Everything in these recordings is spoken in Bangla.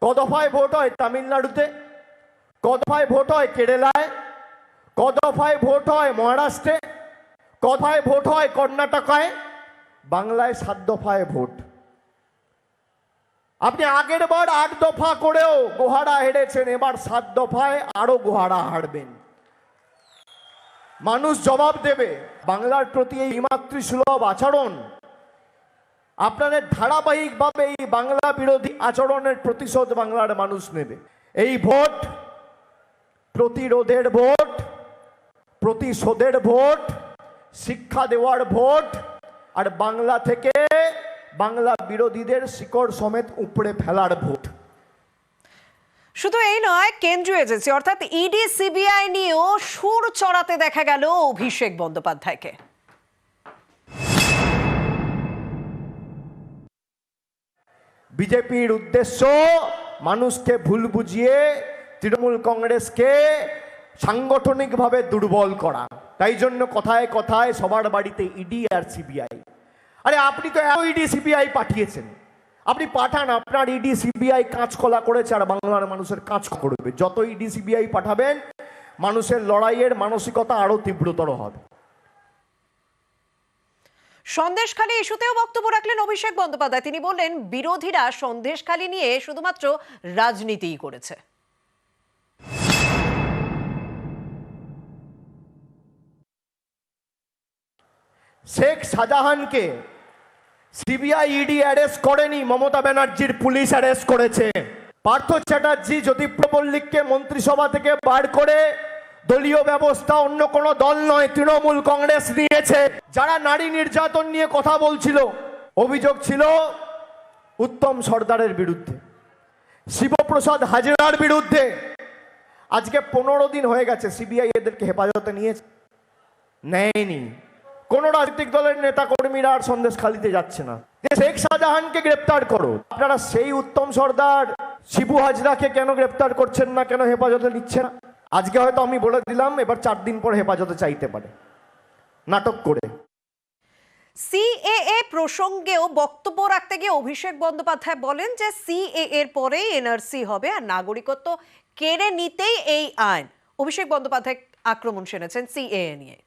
কদফায় ভোট হয় তামিলনাড়ুতে, কদফায় ভোট হয় কেরালায়, কদফায় ভোট হয় মহারাষ্ট্রে, কদফায় ভোট হয় কর্ণাটকায়, বাংলায় 7 দফায় ভোট। আপনি আগের বার 8 দফা করেও গোহারা হেরেছেন, এবার 7 দফায় আরো গোহারা হারবেন। মানুষ জবাব দেবে। বাংলার প্রতি এই মাতৃসুলভ আচরণ, আপনাদের ধারাবাহিকভাবে এই বাংলা বিরোধী আচরণের প্রতিশোধ বাংলার মানুষ নেবে। এই ভোট প্রতিরোধের ভোট, প্রতিশোধের ভোট, শিক্ষা দেওয়ার ভোট, আর বাংলা থেকে বাংলা বিরোধীদের শিকড় সমেত উপড়ে ফেলার ভোট। শুধু এই নয়, কেন্দ্রীয় এজেন্সি অর্থাৎ ইডি সিবিআই নিয়েও সুর চড়াতে দেখা গেল অভিষেক বন্দ্যোপাধ্যায়কে। বিজেপির উদ্দেশ্য মানুষকে ভুল বুঝিয়ে তৃণমূল কংগ্রেসকে সাংগঠনিকভাবে দুর্বল করা। তাই জন্য কথায় কথায় সবার বাড়িতে ইডি আর সিবিআই। আরে আপনি তো ইডি সিবিআই পাঠিয়েছেন, আপনি পাঠান, আপনার ইডি সিবিআই কাঁচকলা করেছে আর বাংলার মানুষের কাজ করবে। যত ইডি সিবিআই পাঠাবেন মানুষের লড়াইয়ের মানসিকতা আরো তীব্রতর হবে। সন্দেশখালী ইস্যুতেও বক্তব্য রাখলেন অভিষেক বন্দ্যোপাধ্যায়। তিনি বললেন, বিরোধীরা সন্দেশখালী নিয়ে শুধুমাত্র রাজনীতিই করেছে। শেখ শাহজাহানকে সিবিআই ইডি অ্যারেস্ট করেনি, মমতা ব্যানার্জির পুলিশ অ্যারেস্ট করেছে। পার্থ চ্যাটার্জি জ্যোতিপ্রিয় মল্লিককে মন্ত্রিসভা থেকে বার করে দলীয় ব্যবস্থা অন্য কোনো দল নয় তৃণমূল কংগ্রেস নিয়েছে। যারা নারী নির্যাতন নিয়ে কথা বলছিল, অভিযোগ ছিল উত্তম সর্দারের বিরুদ্ধে, শিবপ্রসাদ হাজরার বিরুদ্ধে। আজকে 15 দিন হয়ে গেছে সিবিআই এদেরকে হেফাজতে নিয়েছে, নেয়নি। কোন রাজনৈতিক দলের নেতা কর্মীরা আর সন্দেশখালীতে যাচ্ছে না। শেখ শাহজাহানকে গ্রেপ্তার করো, আপনারা সেই উত্তম সর্দার শিবু হাজরাকে কেন গ্রেপ্তার করছেন না, কেন হেফাজতে নিচ্ছে না? আজকে হয়তো আমি বলে দিলাম, এবার 4 দিন পর হেফাজতে চাইতে পারে নাটক করে। সিএএ প্রসঙ্গেও বক্তব্য রাখতে গিয়ে অভিষেক বন্দ্যোপাধ্যায় বলেন যে সিএএ এর পরেই এনআরসি হবে আর নাগরিকত্ব কেড়ে নিতেই এই আইন। অভিষেক বন্দ্যোপাধ্যায় আক্রমণ সেনেছেন সিএএ নিয়ে।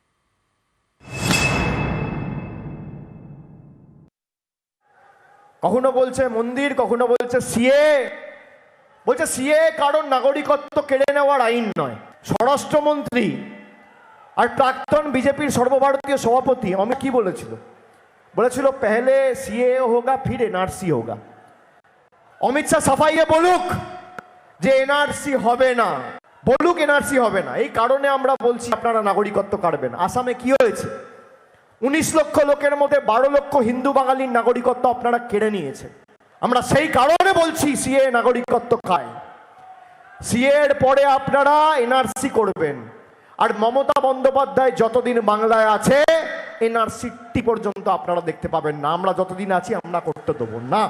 কখনো বলছে মন্দির, কখনো বলছে সিএ। বলছে সিএ কারণ নাগরিকত্ব কেড়ে নেওয়ার আইন নয়। স্বরাষ্ট্রমন্ত্রী আর প্রাক্তন বিজেপির সর্বভারতীয় সভাপতি অমিত কি বলেছিল? বলেছিল পেহলে সিএ হোগা ফির এনআরসি হোগা। অমিত শাহ সাফাইয়ে বলুক যে এনআরসি হবে না, বলুক এনআরসি হবে না। এই কারণে আমরা বলছি আপনারা নাগরিকত্ব কাটবেন। আসামে কি হয়েছে? 19 লক্ষ লোকের মধ্যে 12 লক্ষ হিন্দু বাঙালির নাগরিকত্ব আপনারা কেড়ে নিয়েছে। আমরা সেই কারণে বলছি সিএ নাগরিকত্ব খায়। সিএ এর পরে আপনারা এনআরসি করবেন। আর মমতা বন্দ্যোপাধ্যায় যতদিন বাংলায় আছে এনআরসি পর্যন্ত আপনারা দেখতে পাবেন না। আমরা যতদিন আছি আমরা করতে দেবো না।